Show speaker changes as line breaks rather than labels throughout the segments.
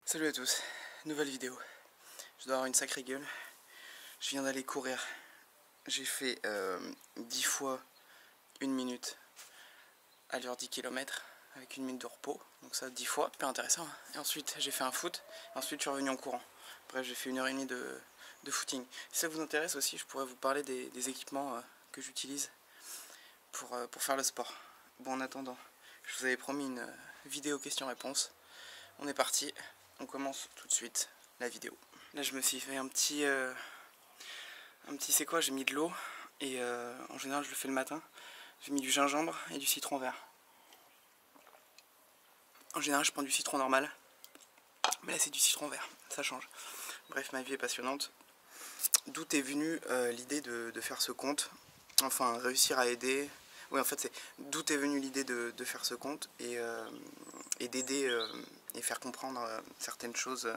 Salut à tous, nouvelle vidéo. Je dois avoir une sacrée gueule. Je viens d'aller courir. J'ai fait 10 fois 1 minute, allure 10 km avec 1 minute de repos. Donc ça 10 fois, super intéressant. Et ensuite j'ai fait un foot, ensuite je suis revenu en courant. Bref, j'ai fait 1h30 de footing. Si ça vous intéresse aussi, je pourrais vous parler des équipements que j'utilise pour faire le sport. Bon, en attendant, je vous avais promis une vidéo question-réponse. On est parti, on commence tout de suite la vidéo. Là je me suis fait un petit c'est quoi, j'ai mis de l'eau et en général je le fais le matin. J'ai mis du gingembre et du citron vert. En général je prends du citron normal, mais là c'est du citron vert, ça change. Bref, ma vie est passionnante. D'où est venue l'idée de faire ce compte, enfin réussir à aider. Oui, en fait c'est d'où est venue l'idée de faire ce compte et d'aider et faire comprendre certaines choses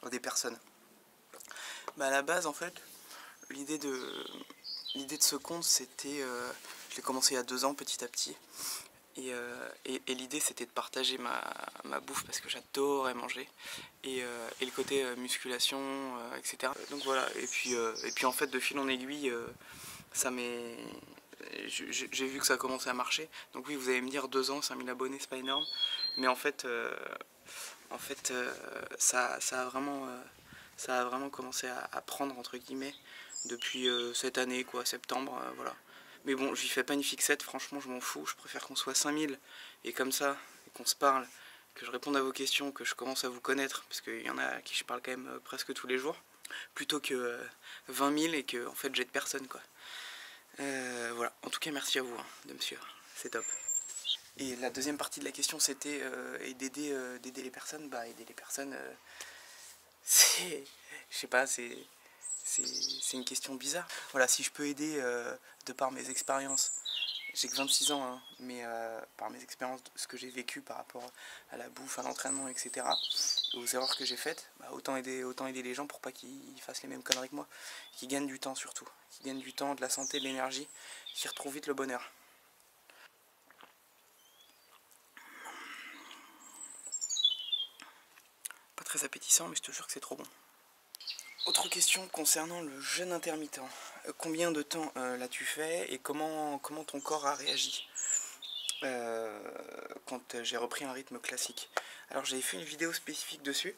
à des personnes. Bah à la base en fait, l'idée de ce compte c'était, je l'ai commencé il y a 2 ans petit à petit. Et l'idée c'était de partager ma bouffe parce que j'adorais manger et le côté musculation, etc. Donc voilà, et puis en fait de fil en aiguille, ça m'est... j'ai vu que ça commençait à marcher. Donc oui, vous allez me dire 2 ans, 5000 abonnés, c'est pas énorme. Mais en fait, ça a vraiment commencé à prendre entre guillemets depuis cette année, quoi, septembre, voilà. Mais bon, j'y fais pas une fixette, franchement je m'en fous, je préfère qu'on soit 5000 et comme ça, qu'on se parle, que je réponde à vos questions, que je commence à vous connaître, parce qu'il y en a à qui je parle quand même presque tous les jours, plutôt que 20 000 et que en fait j'aide personne, quoi. Voilà, en tout cas merci à vous de me suivre, c'est top. Et la deuxième partie de la question c'était d'aider les personnes. Bah aider les personnes, c'est... je sais pas, c'est une question bizarre. Voilà, si je peux aider de par mes expériences, j'ai que 26 ans, hein, mais par mes expériences, ce que j'ai vécu par rapport à la bouffe, à l'entraînement, etc., aux erreurs que j'ai faites, bah, autant aider les gens pour pas qu'ils fassent les mêmes conneries que moi, qu'ils gagnent du temps surtout, qu'ils gagnent du temps, de la santé, de l'énergie, qu'ils retrouvent vite le bonheur. Pas très appétissant, mais je te jure que c'est trop bon. Autre question concernant le jeûne intermittent. Combien de temps l'as-tu fait et comment ton corps a réagi quand j'ai repris un rythme classique? Alors j'avais fait une vidéo spécifique dessus.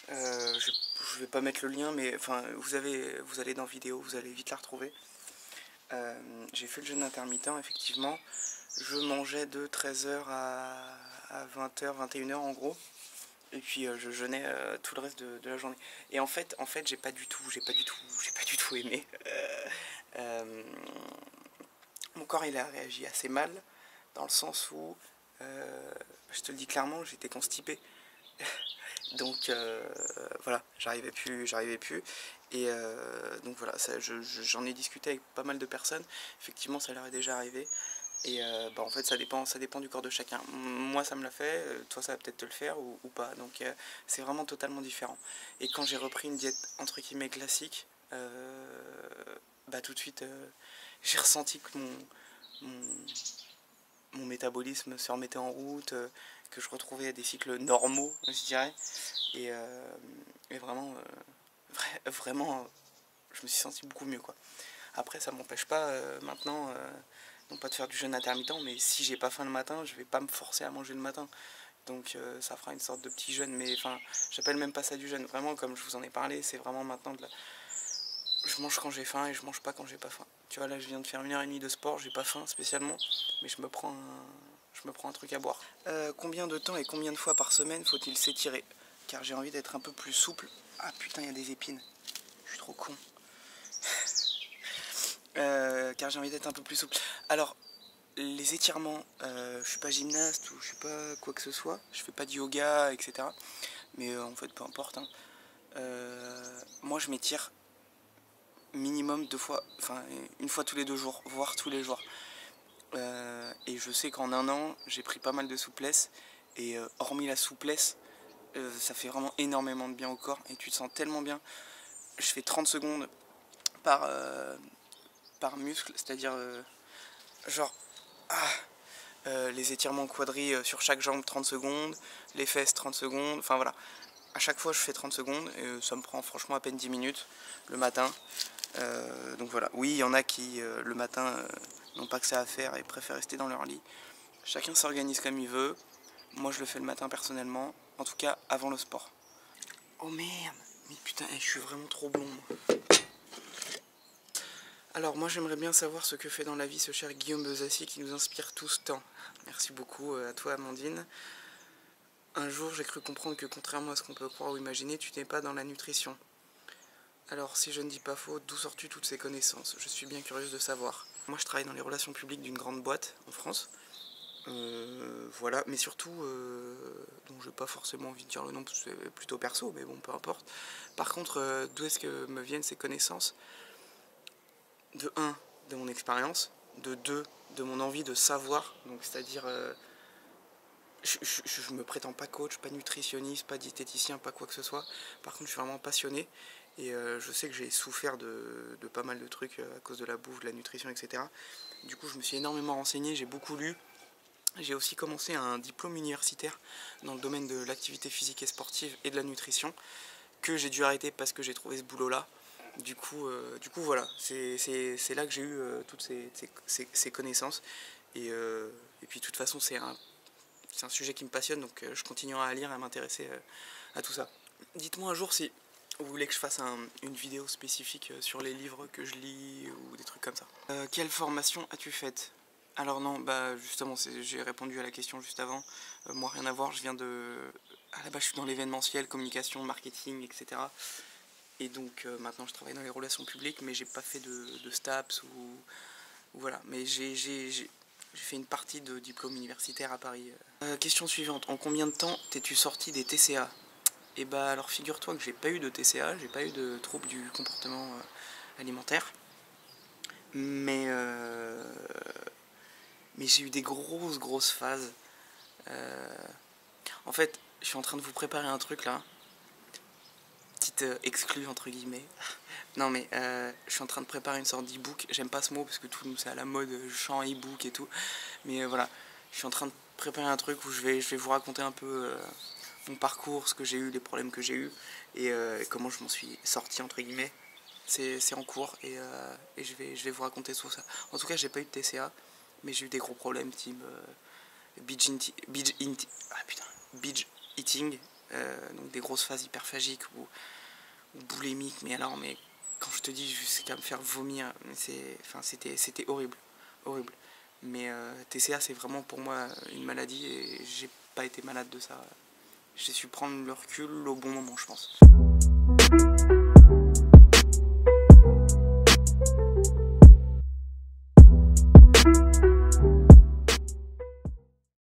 Je vais pas mettre le lien, mais enfin vous allez dans vidéo, vous allez vite la retrouver. J'ai fait le jeûne intermittent, effectivement. Je mangeais de 13h à 20h, 21h en gros. Et puis je jeûnais tout le reste de la journée. Et en fait j'ai pas du tout aimé. Mon corps il a réagi assez mal, dans le sens où, je te le dis clairement, j'étais constipé. Donc voilà, j'arrivais plus. Et donc voilà, j'en ai discuté avec pas mal de personnes. Effectivement, ça leur est déjà arrivé. Et bah en fait ça dépend du corps de chacun. Moi ça me l'a fait, toi ça va peut-être te le faire ou pas. Donc c'est vraiment totalement différent. Et quand j'ai repris une diète entre guillemets classique, bah tout de suite j'ai ressenti que mon métabolisme se remettait en route, que je retrouvais des cycles normaux, je dirais. Et vraiment, vraiment, je me suis senti beaucoup mieux, quoi. Après ça m'empêche pas maintenant non pas de faire du jeûne intermittent, mais si j'ai pas faim le matin, je vais pas me forcer à manger le matin. Donc ça fera une sorte de petit jeûne, mais enfin, j'appelle même pas ça du jeûne. Vraiment, comme je vous en ai parlé, c'est vraiment maintenant je mange quand j'ai faim et je mange pas quand j'ai pas faim. Tu vois, là je viens de faire 1h30 de sport, j'ai pas faim spécialement, mais je me prends un truc à boire. Combien de temps et combien de fois par semaine faut-il s'étirer? Car j'ai envie d'être un peu plus souple. Ah putain, il y a des épines. Je suis trop con. Car j'ai envie d'être un peu plus souple. Alors, les étirements, je suis pas gymnaste ou je suis pas quoi que ce soit, je fais pas de yoga, etc. Mais en fait, peu importe. Hein. Moi, je m'étire minimum 2 fois, enfin 1 fois tous les 2 jours, voire tous les jours. Et je sais qu'en 1 an, j'ai pris pas mal de souplesse. Et hormis la souplesse, ça fait vraiment énormément de bien au corps. Et tu te sens tellement bien. Je fais 30 secondes par muscle, c'est-à-dire genre les étirements quadris sur chaque jambe 30 secondes, les fesses 30 secondes, enfin voilà. À chaque fois je fais 30 secondes et ça me prend franchement à peine 10 minutes le matin. Donc voilà, oui il y en a qui le matin n'ont pas que ça à faire et préfèrent rester dans leur lit. Chacun s'organise comme il veut. Moi je le fais le matin personnellement, en tout cas avant le sport. Oh merde, mais putain, je suis vraiment trop blond. Alors moi j'aimerais bien savoir ce que fait dans la vie ce cher Guillaume Bezassi qui nous inspire tous tant. Merci beaucoup à toi Amandine. Un jour j'ai cru comprendre que contrairement à ce qu'on peut croire ou imaginer, tu n'es pas dans la nutrition. Alors si je ne dis pas faux, d'où sors-tu toutes ces connaissances? Je suis bien curieuse de savoir. Moi je travaille dans les relations publiques d'une grande boîte en France. Voilà, mais surtout, donc j'ai pas forcément envie de dire le nom parce que c'est plutôt perso, mais bon peu importe. Par contre, d'où est-ce que me viennent ces connaissances? De 1, de mon expérience, de 2, de mon envie de savoir, donc c'est-à-dire, je me prétends pas coach, pas nutritionniste, pas diététicien, pas quoi que ce soit, par contre je suis vraiment passionné, et je sais que j'ai souffert de pas mal de trucs à cause de la bouffe, de la nutrition, etc. Du coup je me suis énormément renseigné, j'ai beaucoup lu, j'ai aussi commencé un diplôme universitaire dans le domaine de l'activité physique et sportive et de la nutrition, que j'ai dû arrêter parce que j'ai trouvé ce boulot-là. Du coup voilà, c'est là que j'ai eu toutes ces connaissances. Et puis de toute façon, c'est un sujet qui me passionne, donc je continuerai à lire et à m'intéresser à tout ça. Dites-moi un jour si vous voulez que je fasse une vidéo spécifique sur les livres que je lis ou des trucs comme ça. Quelle formation as-tu faite? Alors non, bah justement, j'ai répondu à la question juste avant. Moi, rien à voir, je viens de... À la base, je suis dans l'événementiel, communication, marketing, etc. Et donc maintenant je travaille dans les relations publiques, mais j'ai pas fait de STAPS ou voilà. Mais j'ai fait une partie de diplôme universitaire à Paris. Question suivante, en combien de temps t'es-tu sorti des TCA? Et bah alors figure-toi que j'ai pas eu de TCA, j'ai pas eu de troubles du comportement alimentaire, mais j'ai eu des grosses phases. En fait, je suis en train de vous préparer un truc là, petite exclue entre guillemets. Non mais je suis en train de préparer une sorte d'e-book, j'aime pas ce mot parce que tout c'est à la mode, chant e-book et tout, mais voilà, je suis en train de préparer un truc où je vais vous raconter un peu mon parcours, ce que j'ai eu, les problèmes que j'ai eu et comment je m'en suis sorti entre guillemets. C'est en cours et je vais vous raconter tout ça. En tout cas j'ai pas eu de TCA, mais j'ai eu des gros problèmes type binge eating, donc des grosses phases hyperphagiques ou boulémiques, mais alors mais quand je te dis jusqu'à me faire vomir, c'était horrible, horrible. Mais TCA c'est vraiment pour moi une maladie et j'ai pas été malade de ça. J'ai su prendre le recul au bon moment je pense.